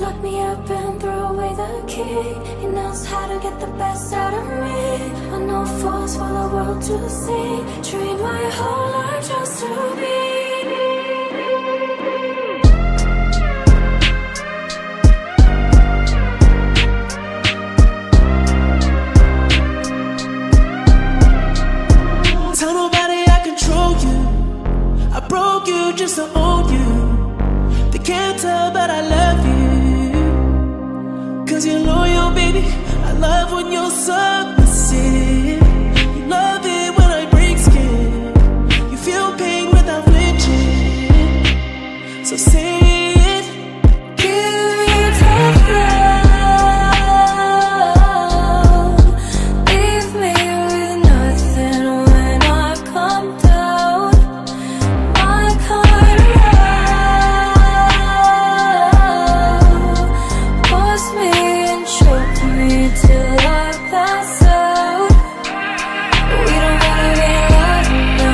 lock me up and throw away the key. He knows how to get the best out of me. I know fools for the world to see. Train my whole life just to be. Tell nobody I control you. I broke you just to own you. They can't tell but I love you, 'cause you're loyal, baby. I love when you're submissive. You love it when I break skin. You feel pain without flinching. So say it. Give me tough love. Leave me with nothing when I come down. My kind of love. Force me and choke me till I pass out. We don't gotta be alone, no.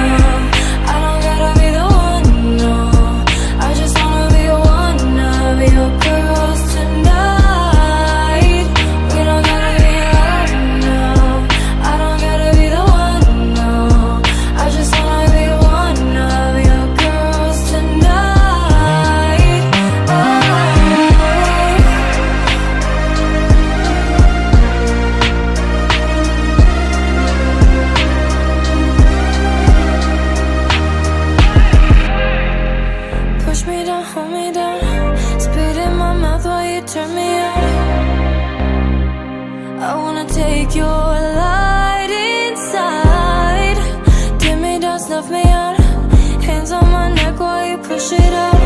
I don't gotta be the one, no. I just wanna be one of your girls tonight. We don't gotta be alone, no. I don't gotta be the one, no. I just wanna be one of your girls tonight. Push me down, hold me down. Spit in my mouth while you turn me on. I wanna take your light inside. Dim me down, snuff me out. Hands on my neck while you push it out.